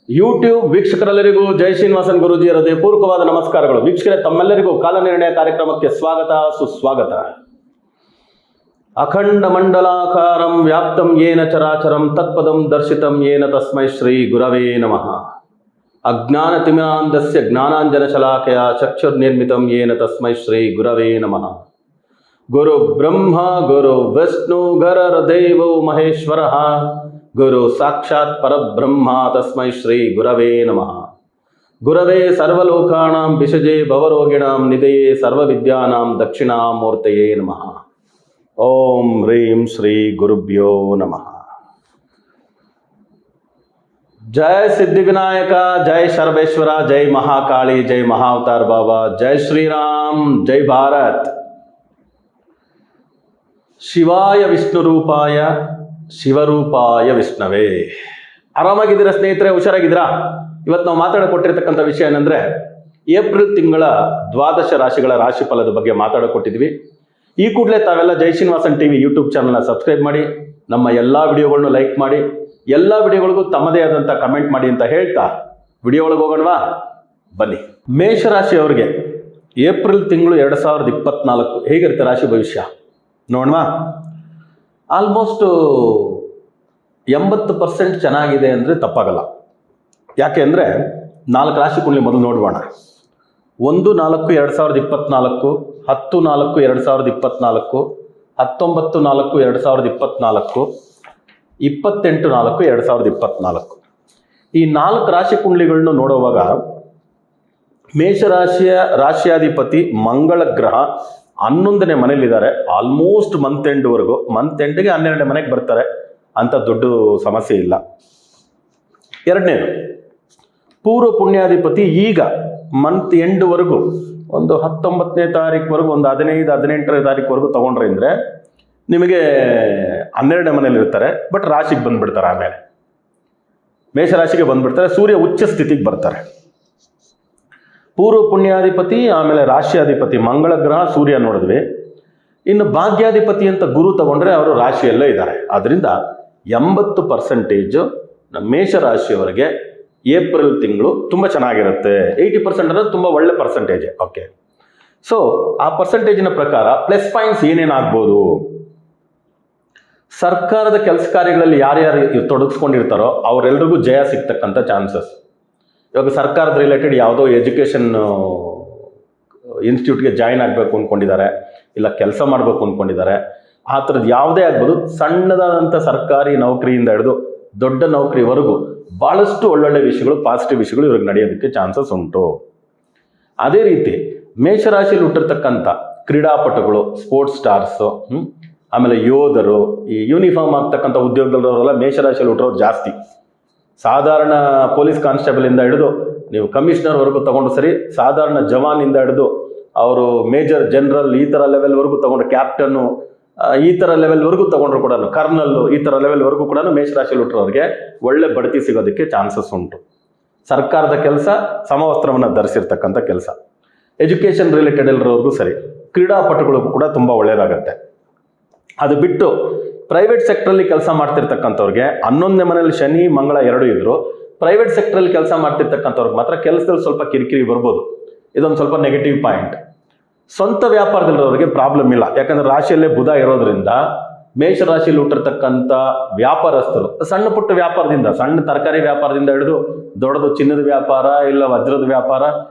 YouTube ವೀಕ್ಷಕರೆಲ್ಲರಿಗೂ ಜೈ ಶ್ರೀನಿವಾಸನ್ ಗುರೂಜಿಯರ ಹೃದಯಪೂರ್ವಕವಾದ ನಮಸ್ಕಾರಗಳು. ವೀಕ್ಷಕರೇ, ತಮ್ಮೆಲ್ಲರಿಗೂ ಕಾಲನಿರ್ಣಯ ಕಾರ್ಯಕ್ರಮಕ್ಕೆ ಸ್ವಾಗತ ಸುಸ್ವಾಗತ. ಅಖಂಡ ಮಂಡಲಾಕಾರಂ ವ್ಯಾಪ್ತಂ ಯೇನ ಚರಾಚರಂ ತತ್ಪದಂ ದರ್ಶಿತಂ ಯೇನ ತಸ್ಮೈ ಶ್ರೀ ಗುರವೇ ನಮಃ. ಅಜ್ಞಾನತಿಮಿರಾಂಧಸ್ಯ ಜ್ಞಾನಾಂಜನಶಲಾಕಯ ಚಕ್ಷುರ್ನಿರ್ಮಿತಂ ಯೇನ ತಸ್ಮೈ ಶ್ರೀ ಗುರವೇ ನಮಃ. ಗುರು ಬ್ರಹ್ಮ ಗುರು ವಿಷ್ಣು ಗುರುರ್ದೇವೋ ಮಹೇಶ್ವರಃ ಗುರು ಸಾಕ್ಷಾತ್ ಪರಬ್ರಹ್ಮ ತಸ್ಮೈ ಶ್ರೀ ಗುರವೇ ನಮಃ. ಗುರವೇ ಸರ್ವಲೋಕಾನಾಂ ವಿಷಜೇ ಭವರೋಗಿಣಾಂ ನಿಧಯೇ ಸರ್ವವಿದ್ಯಾನಾಂ ದಕ್ಷಿಣಾಮೂರ್ತಯೇ ನಮಃ. ಓಂ ಹ್ರೀಂ ಶ್ರೀ ಗುರುಭ್ಯೋ ನಮಃ. ಜೈ ಸಿದ್ಧಿವಿನಾಯಕ, ಜೈ ಸರ್ವೇಶ್ವರ, ಜೈ ಮಹಾಕಾಳಿ, ಜೈ ಮಹಾವತಾರ್ ಬಾಬಾ, ಜೈ ಶ್ರೀರಾಮ್, ಜೈ ಭಾರತ್. ಶಿವಾಯ ವಿಷ್ಣು ರೂಪಾಯ ಶಿವರೂಪಾಯ ವಿಷ್ಣವೇ. ಆರಾಮಾಗಿದ್ದೀರಾ ಸ್ನೇಹಿತರೆ? ಹುಷಾರಾಗಿದ್ದೀರಾ? ಇವತ್ತು ನಾವು ಮಾತಾಡಿಕೊಟ್ಟಿರ್ತಕ್ಕಂಥ ವಿಷಯ ಏನಂದರೆ, ಏಪ್ರಿಲ್ ತಿಂಗಳ ದ್ವಾದಶ ರಾಶಿಗಳ ರಾಶಿ ಫಲದ ಬಗ್ಗೆ ಮಾತಾಡಿಕೊಟ್ಟಿದ್ವಿ. ಈ ಕೂಡಲೇ ತಾವೆಲ್ಲ ಜೈ ಶ್ರೀನಿವಾಸನ್ ಟಿವಿ ಯೂಟ್ಯೂಬ್ ಚಾನಲ್ನ ಸಬ್ಸ್ಕ್ರೈಬ್ ಮಾಡಿ, ನಮ್ಮ ಎಲ್ಲ ವಿಡಿಯೋಗಳನ್ನು ಲೈಕ್ ಮಾಡಿ, ಎಲ್ಲ ವಿಡಿಯೋಗಳಿಗೂ ತಮ್ಮದೇ ಆದಂಥ ಕಮೆಂಟ್ ಮಾಡಿ ಅಂತ ಹೇಳ್ತಾ ವಿಡಿಯೋ ಒಳಗೆ ಹೋಗೋಣವಾ? ಬನ್ನಿ. ಮೇಷರಾಶಿಯವರಿಗೆ ಏಪ್ರಿಲ್ ತಿಂಗಳು 2024 ಹೇಗಿರುತ್ತೆ ರಾಶಿ ಭವಿಷ್ಯ ನೋಡೋಣವಾ? ಆಲ್ಮೋಸ್ಟ್ 80% ಚೆನ್ನಾಗಿದೆ ಅಂದರೆ ತಪ್ಪಾಗಲ್ಲ. ಯಾಕೆ ಅಂದರೆ 4 ರಾಶಿ ಕುಂಡಲಿ ಮೊದಲು ನೋಡೋಣ. 1-4-2024, 10-4-2024, 19-4-2024, 28-4-2024. ಈ 4 ರಾಶಿ ಕುಂಡಲಿಗಳನ್ನು ನೋಡುವಾಗ ಮೇಷರಾಶಿಯ ರಾಶಿಯಾಧಿಪತಿ ಮಂಗಳ ಗ್ರಹ 11ನೇ ಮನೇಲಿದ್ದಾರೆ. ಆಲ್ಮೋಸ್ಟ್ ಮಂತ್ ಎಂಡ್ವರೆಗೂ, ಮಂತ್ ಎಂಡ್ಗೆ 12ನೇ ಮನೆಗೆ ಬರ್ತಾರೆ ಅಂತ ದೊಡ್ಡ ಸಮಸ್ಯೆ ಇಲ್ಲ. ಎರಡನೇದು, ಪೂರ್ವ ಪುಣ್ಯಾಧಿಪತಿ ಈಗ ಮಂತ್ ಎಂಡ್ವರೆಗೂ ಒಂದು 19ನೇ ತಾರೀಕುವರೆಗೂ, ಒಂದು 15-18ನೇ ತಾರೀಕುವರೆಗೂ ತೊಗೊಂಡ್ರೆ ಅಂದರೆ ನಿಮಗೆ 12ನೇ ಮನೇಲಿ ಇರ್ತಾರೆ. ಬಟ್ ರಾಶಿಗೆ ಬಂದುಬಿಡ್ತಾರೆ, ಆಮೇಲೆ ಮೇಷರಾಶಿಗೆ ಬಂದುಬಿಡ್ತಾರೆ. ಸೂರ್ಯ ಉಚ್ಚ ಸ್ಥಿತಿಗೆ ಬರ್ತಾರೆ. ಪೂರ್ವ ಪುಣ್ಯಾಧಿಪತಿ, ಆಮೇಲೆ ರಾಶಿಯಾಧಿಪತಿ ಮಂಗಳ ಗ್ರಹ, ಸೂರ್ಯ ನೋಡಿದ್ವಿ. ಇನ್ನು ಭಾಗ್ಯಾಧಿಪತಿ ಅಂತ ಗುರು ತಗೊಂಡ್ರೆ ಅವರು ರಾಶಿಯಲ್ಲೇ ಇದ್ದಾರೆ. ಆದ್ದರಿಂದ 80% ಮೇಷರಾಶಿಯವರಿಗೆ ಏಪ್ರಿಲ್ ತಿಂಗಳು ತುಂಬ ಚೆನ್ನಾಗಿರುತ್ತೆ. 80% ಅನ್ನೋದು ತುಂಬ ಒಳ್ಳೆ ಪರ್ಸೆಂಟೇಜ್. ಓಕೆ, ಸೊ ಆ ಪರ್ಸೆಂಟೇಜಿನ ಪ್ರಕಾರ ಪ್ಲಸ್ ಪಾಯಿಂಟ್ಸ್ ಏನೇನಾಗ್ಬೋದು? ಸರ್ಕಾರದ ಕೆಲಸ ಕಾರ್ಯಗಳಲ್ಲಿ ಯಾರ್ಯಾರು ತೊಡಗಿಸ್ಕೊಂಡಿರ್ತಾರೋ ಅವರೆಲ್ಲರಿಗೂ ಜಯ ಸಿಗ್ತಕ್ಕಂಥ ಚಾನ್ಸಸ್. ಇವಾಗ ಸರ್ಕಾರದ ರಿಲೇಟೆಡ್ ಯಾವುದೋ ಎಜುಕೇಷನ್ ಇನ್ಸ್ಟಿಟ್ಯೂಟ್ಗೆ ಜಾಯಿನ್ ಆಗಬೇಕು ಅಂದ್ಕೊಂಡಿದ್ದಾರೆ, ಇಲ್ಲ ಕೆಲಸ ಮಾಡಬೇಕು ಅಂದ್ಕೊಂಡಿದ್ದಾರೆ, ಆ ಥರದ್ದು ಯಾವುದೇ ಆಗ್ಬೋದು. ಸಣ್ಣದಾದಂಥ ಸರ್ಕಾರಿ ನೌಕರಿಯಿಂದ ಹಿಡಿದು ದೊಡ್ಡ ನೌಕರಿವರೆಗೂ ಭಾಳಷ್ಟು ಒಳ್ಳೊಳ್ಳೆ ವಿಷಯಗಳು, ಪಾಸಿಟಿವ್ ವಿಷಯಗಳು ಇವ್ರಿಗೆ ನಡೆಯೋದಕ್ಕೆ ಚಾನ್ಸಸ್ ಉಂಟು. ಅದೇ ರೀತಿ ಮೇಷರಾಶಿಯಲ್ಲಿ ಹುಟ್ಟಿರ್ತಕ್ಕಂಥ ಕ್ರೀಡಾಪಟುಗಳು, ಸ್ಪೋರ್ಟ್ಸ್ ಸ್ಟಾರ್ಸು, ಆಮೇಲೆ ಯೋಧರು, ಈ ಯೂನಿಫಾರ್ಮ್ ಆಗ್ತಕ್ಕಂಥ ಉದ್ಯೋಗದವರೆಲ್ಲ ಮೇಷರಾಶಿಯಲ್ಲಿ ಹುಟ್ಟಿರೋರು ಜಾಸ್ತಿ. ಸಾಧಾರಣ ಪೊಲೀಸ್ ಕಾನ್ಸ್ಟೇಬಲಿಂದ ಹಿಡಿದು ನೀವು ಕಮಿಷನರ್ವರೆಗೂ ತೊಗೊಂಡು ಸರಿ, ಸಾಧಾರಣ ಜವಾನಿಂದ ಹಿಡಿದು ಅವರು ಮೇಜರ್ ಜನರಲ್ ಈ ಥರ ಲೆವೆಲ್ವರೆಗೂ ತೊಗೊಂಡ್ರೆ, ಕ್ಯಾಪ್ಟನ್ನು ಈ ಥರ ಲೆವೆಲ್ವರೆಗೂ ತೊಗೊಂಡ್ರು ಕೂಡ, ಕರ್ನಲ್ಲು ಈ ಥರ ಲೆವೆಲ್ವರೆಗೂ ಕೂಡ ಮೇಷರಾಶಿಯಲ್ಲಿ ಹುಟ್ಟಿರೋರಿಗೆ ಒಳ್ಳೆ ಬಡ್ತಿ ಸಿಗೋದಕ್ಕೆ ಚಾನ್ಸಸ್ ಉಂಟು. ಸರ್ಕಾರದ ಕೆಲಸ, ಸಮವಸ್ತ್ರವನ್ನು ಧರಿಸಿರ್ತಕ್ಕಂಥ ಕೆಲಸ, ಎಜುಕೇಷನ್ ರಿಲೇಟೆಡ್ ಎಲ್ಲರವ್ರಿಗೂ ಸರಿ. ಕ್ರೀಡಾಪಟುಗಳಿಗೂ ಕೂಡ ತುಂಬ ಒಳ್ಳೆಯದಾಗತ್ತೆ. ಅದು ಬಿಟ್ಟು ಪ್ರೈವೇಟ್ ಸೆಕ್ಟ್ರಲ್ಲಿ ಕೆಲಸ ಮಾಡ್ತಿರ್ತಕ್ಕಂಥವ್ರಿಗೆ 11ನೇ ಮನೇಲಿ ಶನಿ ಮಂಗಳ 2 ಇದ್ರು. ಪ್ರೈವೇಟ್ ಸೆಕ್ಟ್ರಲ್ಲಿ ಕೆಲಸ ಮಾಡ್ತಿರ್ತಕ್ಕಂಥವ್ರಿಗೆ ಮಾತ್ರ ಕೆಲಸದಲ್ಲಿ ಸ್ವಲ್ಪ ಕಿರಿಕಿರಿ ಬರ್ಬೋದು. ಇದೊಂದು ಸ್ವಲ್ಪ ನೆಗೆಟಿವ್ ಪಾಯಿಂಟ್. ಸ್ವಂತ ವ್ಯಾಪಾರದಲ್ಲಿರೋರಿಗೆ ಪ್ರಾಬ್ಲಮ್ ಇಲ್ಲ, ಯಾಕಂದರೆ ರಾಶಿಯಲ್ಲೇ ಬುಧ ಇರೋದ್ರಿಂದ ಮೇಷರಾಶಿಯಲ್ಲಿ ಹುಟ್ಟಿರ್ತಕ್ಕಂಥ ವ್ಯಾಪಾರಸ್ಥರು ಸಣ್ಣ ಪುಟ್ಟ ವ್ಯಾಪಾರದಿಂದ, ಸಣ್ಣ ತರಕಾರಿ ವ್ಯಾಪಾರದಿಂದ ಹಿಡಿದು ದೊಡ್ಡದು ಚಿನ್ನದ ವ್ಯಾಪಾರ, ಇಲ್ಲ ವಜ್ರದ ವ್ಯಾಪಾರ,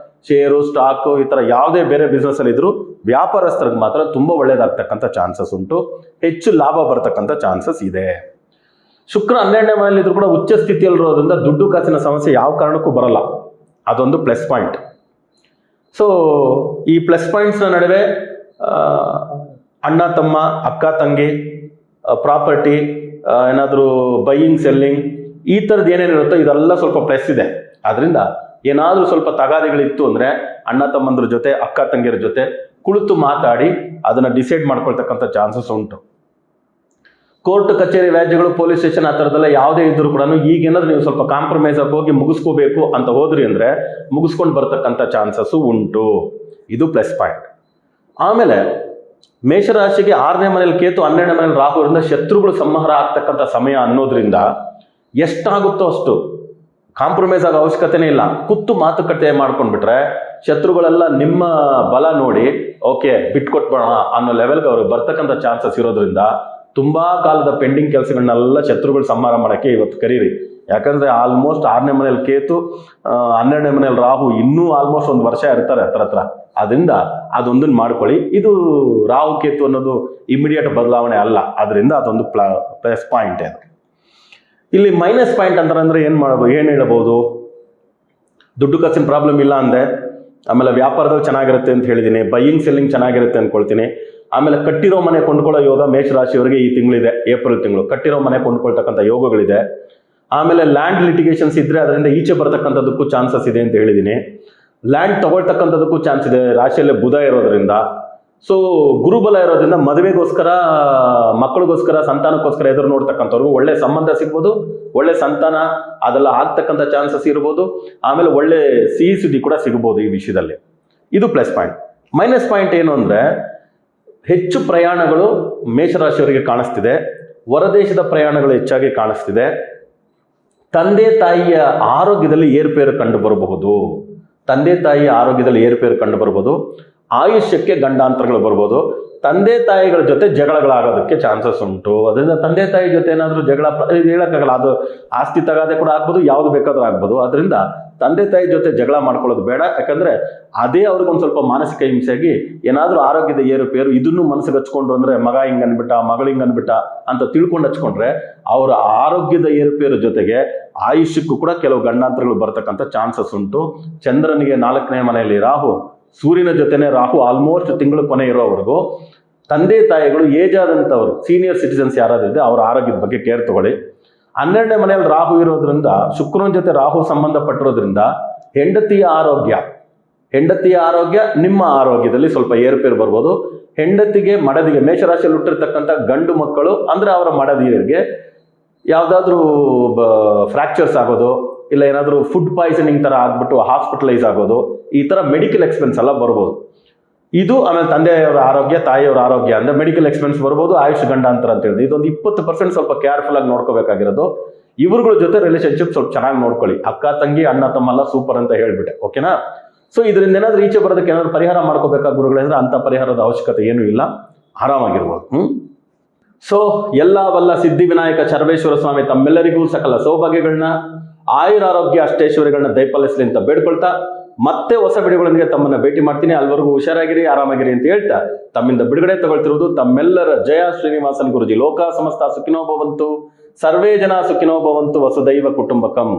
ಶೇರು, ಸ್ಟಾಕು, ಈ ಥರ ಯಾವುದೇ ಬೇರೆ ಬಿಸ್ನೆಸ್ಸಲ್ಲಿ ಇದ್ದರೂ ವ್ಯಾಪಾರಸ್ಥರಿಗೆ ಮಾತ್ರ ತುಂಬ ಒಳ್ಳೆಯದಾಗ್ತಕ್ಕಂಥ ಚಾನ್ಸಸ್ ಉಂಟು. ಹೆಚ್ಚು ಲಾಭ ಬರ್ತಕ್ಕಂಥ ಚಾನ್ಸಸ್ ಇದೆ. ಶುಕ್ರ 12ನೇ ಮನೆಯಲ್ಲಿದ್ದರೂ ಕೂಡ ಉಚ್ಚ ಸ್ಥಿತಿಯಲ್ಲಿರೋದ್ರಿಂದ ದುಡ್ಡು ಕಾಸಿನ ಸಮಸ್ಯೆ ಯಾವ ಕಾರಣಕ್ಕೂ ಬರಲ್ಲ. ಅದೊಂದು ಪ್ಲಸ್ ಪಾಯಿಂಟ್. ಸೊ ಈ ಪ್ಲಸ್ ಪಾಯಿಂಟ್ಸ್ನ ನಡುವೆ ಅಣ್ಣ ತಮ್ಮ, ಅಕ್ಕ ತಂಗಿ, ಪ್ರಾಪರ್ಟಿ, ಏನಾದರೂ ಬೈಯಿಂಗ್ ಸೆಲ್ಲಿಂಗ್, ಈ ಥರದ್ದು ಏನೇನಿರುತ್ತೋ ಇದೆಲ್ಲ ಸ್ವಲ್ಪ ಪ್ಲಸ್ ಇದೆ. ಆದ್ದರಿಂದ ಏನಾದರೂ ಸ್ವಲ್ಪ ತಗಾದೆಗಳಿತ್ತು ಅಂದರೆ ಅಣ್ಣ ತಮ್ಮಂದ್ರ ಜೊತೆ, ಅಕ್ಕ ತಂಗಿಯರ ಜೊತೆ ಕುಳಿತು ಮಾತಾಡಿ ಅದನ್ನು ಡಿಸೈಡ್ ಮಾಡ್ಕೊಳ್ತಕ್ಕಂಥ ಚಾನ್ಸಸ್ ಉಂಟು. ಕೋರ್ಟ್ ಕಚೇರಿ ವ್ಯಾಜ್ಯಗಳು, ಪೊಲೀಸ್ ಸ್ಟೇಷನ್, ಆ ಥರದ್ದೆಲ್ಲ ಯಾವುದೇ ಇದ್ದರೂ ಕೂಡ ಈಗೇನಾದ್ರೂ ನೀವು ಸ್ವಲ್ಪ ಕಾಂಪ್ರಮೈಸ್ ಆಗಿ ಹೋಗಿ ಮುಗಿಸ್ಕೋಬೇಕು ಅಂತ ಹೋದ್ರಿ ಅಂದರೆ ಮುಗಿಸ್ಕೊಂಡು ಬರ್ತಕ್ಕಂಥ ಚಾನ್ಸಸ್ಸು ಉಂಟು. ಇದು ಪ್ಲಸ್ ಪಾಯಿಂಟ್. ಆಮೇಲೆ ಮೇಷರಾಶಿಗೆ 6ನೇ ಮನೇಲಿ ಕೇತು, 12ನೇ ಮನೇಲಿ ರಾಹುರಿಂದ ಶತ್ರುಗಳು ಸಂಹಾರ ಆಗ್ತಕ್ಕಂಥ ಸಮಯ ಅನ್ನೋದ್ರಿಂದ ಎಷ್ಟಾಗುತ್ತೋ ಅಷ್ಟು ಕಾಂಪ್ರಮೈಸ್ ಆಗೋ ಅವಶ್ಯಕತೆನೇ ಇಲ್ಲ. ಕೂತು ಮಾತುಕತೆ ಮಾಡ್ಕೊಂಡ್ಬಿಟ್ರೆ ಶತ್ರುಗಳೆಲ್ಲ ನಿಮ್ಮ ಬಲ ನೋಡಿ ಓಕೆ ಬಿಟ್ಕೊಟ್ಬೋಣ ಅನ್ನೋ ಲೆವೆಲ್ಗೆ ಅವ್ರಿಗೆ ಬರ್ತಕ್ಕಂಥ ಚಾನ್ಸಸ್ ಇರೋದ್ರಿಂದ ತುಂಬಾ ಕಾಲದ ಪೆಂಡಿಂಗ್ ಕೆಲಸಗಳನ್ನೆಲ್ಲ ಶತ್ರುಗಳು ಸಂಹಾರ ಮಾಡಕ್ಕೆ ಇವತ್ತು ಕರೀರಿ. ಯಾಕಂದ್ರೆ ಆಲ್ಮೋಸ್ಟ್ 6ನೇ ಮನೇಲಿ ಕೇತು, 12ನೇ ಮನೇಲಿ ರಾಹು, ಇನ್ನೂ ಆಲ್ಮೋಸ್ಟ್ 1 ವರ್ಷ ಇರ್ತಾರೆ ಹತ್ರ. ಅದರಿಂದ ಅದೊಂದನ್ನು ಮಾಡ್ಕೊಳ್ಳಿ. ಇದು ರಾಹು ಕೇತು ಅನ್ನೋದು ಇಮಿಡಿಯೇಟ್ ಬದಲಾವಣೆ ಅಲ್ಲ, ಅದರಿಂದ ಅದೊಂದು ಪ್ಲಸ್ ಪಾಯಿಂಟ್ ಅದು. ಇಲ್ಲಿ ಮೈನಸ್ ಪಾಯಿಂಟ್ ಅಂತಂದ್ರೆ ಏನು ಹೇಳಬಹುದು? ದುಡ್ಡು ಖರ್ಚಿನ ಪ್ರಾಬ್ಲಮ್ ಇಲ್ಲ ಅಂದೆ, ಆಮೇಲೆ ವ್ಯಾಪಾರದಲ್ಲಿ ಚೆನ್ನಾಗಿರುತ್ತೆ ಅಂತ ಹೇಳಿದ್ದೀನಿ, ಬೈಯಿಂಗ್ ಸೆಲ್ಲಿಂಗ್ ಚೆನ್ನಾಗಿರುತ್ತೆ ಅನ್ಕೊಳ್ತೀನಿ. ಆಮೇಲೆ ಕಟ್ಟಿರೋ ಮನೆ ಕೊಂಡ್ಕೊಳ್ಳೋ ಯೋಗ ಮೇಷರಾಶಿಯವರಿಗೆ ಈ ತಿಂಗಳಿದೆ, ಏಪ್ರಿಲ್ ತಿಂಗಳು ಕಟ್ಟಿರೋ ಮನೆ ಕೊಂಡ್ಕೊಳ್ತಕ್ಕಂಥ ಯೋಗಗಳಿದೆ. ಆಮೇಲೆ ಲ್ಯಾಂಡ್ ಲಿಟಿಗೇಷನ್ಸ್ ಇದ್ರೆ ಅದರಿಂದ ಈಚೆ ಬರ್ತಕ್ಕಂಥದ್ದಕ್ಕೂ ಚಾನ್ಸಸ್ ಇದೆ ಅಂತ ಹೇಳಿದ್ದೀನಿ. ಲ್ಯಾಂಡ್ ತಗೊಳ್ತಕ್ಕಂಥದ್ದಕ್ಕೂ ಚಾನ್ಸ್ ಇದೆ ರಾಶಿಯಲ್ಲೇ ಬುಧ ಇರೋದ್ರಿಂದ. ಸೊ ಗುರುಬಲ ಇರೋದ್ರಿಂದ ಮದುವೆಗೋಸ್ಕರ, ಮಕ್ಕಳಿಗೋಸ್ಕರ, ಸಂತಾನಕ್ಕೋಸ್ಕರ ಎದುರು ನೋಡ್ತಕ್ಕಂಥವ್ರಿಗೂ ಒಳ್ಳೆ ಸಂಬಂಧ ಸಿಗ್ಬೋದು, ಒಳ್ಳೆ ಸಂತಾನ ಅದೆಲ್ಲ ಆಗ್ತಕ್ಕಂಥ ಚಾನ್ಸಸ್ ಇರ್ಬೋದು. ಆಮೇಲೆ ಒಳ್ಳೆ ಸಿಹಿ ಸುದ್ದಿ ಕೂಡ ಸಿಗ್ಬೋದು ಈ ವಿಷಯದಲ್ಲಿ. ಇದು ಪ್ಲಸ್ ಪಾಯಿಂಟ್. ಮೈನಸ್ ಪಾಯಿಂಟ್ ಏನು ಅಂದರೆ ಹೆಚ್ಚು ಪ್ರಯಾಣಗಳು ಮೇಷರಾಶಿಯವರಿಗೆ ಕಾಣಿಸ್ತಿದೆ. ಹೊರದೇಶದ ಪ್ರಯಾಣಗಳು ಹೆಚ್ಚಾಗಿ ಕಾಣಿಸ್ತಿದೆ. ತಂದೆ ತಾಯಿಯ ಆರೋಗ್ಯದಲ್ಲಿ ಏರುಪೇರು ಕಂಡು ಬರಬಹುದು. ತಂದೆ ತಾಯಿಯ ಆರೋಗ್ಯದಲ್ಲಿ ಏರುಪೇರು ಕಂಡು ಬರ್ಬೋದು. ಆಯುಷ್ಯಕ್ಕೆ ಗಂಡಾಂತರಗಳು ಬರ್ಬೋದು. ತಂದೆ ತಾಯಿಗಳ ಜೊತೆ ಜಗಳಗಳಾಗೋದಕ್ಕೆ ಚಾನ್ಸಸ್ ಉಂಟು. ಅದರಿಂದ ತಂದೆ ತಾಯಿ ಜೊತೆ ಏನಾದರೂ ಜಗಳ ಹೇಳಕ್ಕಾಗಲ್ಲ, ಅದು ಆಸ್ತಿ ತಗಾದೆ ಕೂಡ ಆಗ್ಬೋದು, ಯಾವುದು ಬೇಕಾದ್ರೂ ಆಗ್ಬೋದು. ಅದರಿಂದ ತಂದೆ ತಾಯಿ ಜೊತೆ ಜಗಳ ಮಾಡ್ಕೊಳ್ಳೋದು ಬೇಡ. ಯಾಕಂದ್ರೆ ಅದೇ ಅವ್ರಿಗೊಂದು ಸ್ವಲ್ಪ ಮಾನಸಿಕ ಹಿಂಸೆಯಾಗಿ ಏನಾದರೂ ಆರೋಗ್ಯದ ಏರುಪೇರು ಇದನ್ನು ಮನಸ್ಸಿಗೆ ಹಚ್ಕೊಂಡ್ರು ಅಂದ್ರೆ ಮಗ ಹಿಂಗ್ ಅನ್ಬಿಟ್ಟ, ಮಗಳು ಹಿಂಗ್ ಅನ್ಬಿಟ್ಟ ಅಂತ ತಿಳ್ಕೊಂಡು ಹಚ್ಕೊಂಡ್ರೆ ಅವರ ಆರೋಗ್ಯದ ಏರುಪೇರು ಜೊತೆಗೆ ಆಯುಷ್ಯಕ್ಕೂ ಕೂಡ ಕೆಲವು ಗಂಡಾಂತರಗಳು ಬರ್ತಕ್ಕಂಥ ಚಾನ್ಸಸ್ ಉಂಟು. ಚಂದ್ರನಿಗೆ 4ನೇ ಮನೆಯಲ್ಲಿ ರಾಹು, ಸೂರ್ಯನ ಜೊತೆನೆ ರಾಹು ಆಲ್ಮೋಸ್ಟ್ ತಿಂಗಳು ಕೊನೆ ಇರೋವರೆಗೂ ತಂದೆ ತಾಯಿಗಳು ಏಜ್ ಆದಂಥವ್ರು, ಸೀನಿಯರ್ ಸಿಟಿಸನ್ಸ್ ಯಾರಾದ್ರಿದೆ ಅವರ ಆರೋಗ್ಯದ ಬಗ್ಗೆ ಕೇರ್ ತಗೊಳ್ಳಿ. 12ನೇ ಮನೆಯಲ್ಲಿ ರಾಹು ಇರೋದ್ರಿಂದ, ಶುಕ್ರನ ಜೊತೆ ರಾಹು ಸಂಬಂಧಪಟ್ಟಿರೋದ್ರಿಂದ ಹೆಂಡತಿಯ ಆರೋಗ್ಯ ನಿಮ್ಮ ಆರೋಗ್ಯದಲ್ಲಿ ಸ್ವಲ್ಪ ಏರುಪೇರು ಬರ್ಬೋದು. ಹೆಂಡತಿಗೆ, ಮಡದಿಗೆ, ಮೇಷರಾಶಿಯಲ್ಲಿ ಹುಟ್ಟಿರ್ತಕ್ಕಂಥ ಗಂಡು ಮಕ್ಕಳು ಅಂದ್ರೆ ಅವರ ಮಡದಿಯರಿಗೆ ಯಾವುದಾದ್ರೂ ಫ್ರ್ಯಾಕ್ಚರ್ಸ್ ಆಗೋದು, ಇಲ್ಲ ಏನಾದರೂ ಫುಡ್ ಪಾಯ್ಸನಿಂಗ್ ಥರ ಆಗ್ಬಿಟ್ಟು ಹಾಸ್ಪಿಟಲೈಸ್ ಆಗೋದು, ಈ ಥರ ಮೆಡಿಕಲ್ ಎಕ್ಸ್ಪೆನ್ಸ್ ಎಲ್ಲ ಬರ್ಬೋದು. ಇದು ಆಮೇಲೆ ತಂದೆಯವರ ಆರೋಗ್ಯ, ತಾಯಿಯವರ ಆರೋಗ್ಯ ಅಂದರೆ ಮೆಡಿಕಲ್ ಎಕ್ಸ್ಪೆನ್ಸ್ ಬರ್ಬೋದು, ಆಯುಷ್ ಗಂಡಾಂತರ ಅಂತ ಹೇಳಿದ್ರೆ ಇದೊಂದು 20% ಸ್ವಲ್ಪ ಕೇರ್ಫುಲ್ ಆಗಿ ನೋಡ್ಕೋಬೇಕಾಗಿರೋದು. ಇವ್ರುಗಳ ಜೊತೆ ರಿಲೇಷನ್ಶಿಪ್ ಸ್ವಲ್ಪ ಚೆನ್ನಾಗಿ ನೋಡ್ಕೊಳ್ಳಿ. ಅಕ್ಕ ತಂಗಿ, ಅಣ್ಣ ತಮ್ಮಲ್ಲ ಸೂಪರ್ ಅಂತ ಹೇಳ್ಬಿಟ್ಟೆ, ಓಕೆನಾ? ಸೊ ಇದರಿಂದ ಏನಾದರೂ ಈಚೆ ಬರೋದಕ್ಕೆ ಏನಾದರೂ ಪರಿಹಾರ ಮಾಡ್ಕೋಬೇಕಾದ ಗುರುಗಳಂದ್ರೆ ಅಂಥ ಪರಿಹಾರದ ಅವಶ್ಯಕತೆ ಏನೂ ಇಲ್ಲ, ಆರಾಮಾಗಿರ್ಬೋದು. ಸೊ ಎಲ್ಲ ವಲ್ಲ ಸಿದ್ಧಿವಿನಾಯಕ ಚರಬೇಶ್ವರ ಸ್ವಾಮಿ ತಮ್ಮೆಲ್ಲರಿಗೂ ಸಕಲ ಸೌಭಾಗ್ಯಗಳನ್ನ, ಆಯುರಾರೋಗ್ಯ ಅಷ್ಟೈಶ್ವರ್ಯಗಳನ್ನ ದಯಪಾಲಿಸಲಿ ಅಂತ ಬೇಡ್ಕೊಳ್ತಾ ಮತ್ತೆ ಹೊಸ ವಿಡಿಯೋಗಳೊಂದಿಗೆ ತಮ್ಮನ್ನ ಭೇಟಿ ಮಾಡ್ತೀನಿ. ಅಲ್ಲಿವರೆಗೂ ಹುಷಾರಾಗಿರಿ, ಆರಾಮಾಗಿರಿ ಅಂತ ಹೇಳ್ತಾ ತಮ್ಮಿಂದ ಬಿಡುಗಡೆ ತಗೊಳ್ತಿರುವುದು ತಮ್ಮೆಲ್ಲರ ಜಯ ಶ್ರೀನಿವಾಸನ್ ಗುರುಜಿ. ಲೋಕ ಸಮಸ್ತ ಸುಖಿನೋ ಭವಂತು, ಸರ್ವೇ ಜನ ಸುಖಿನೋ ಭವಂತು, ವಸುದೈವ ಕುಟುಂಬಕಂ.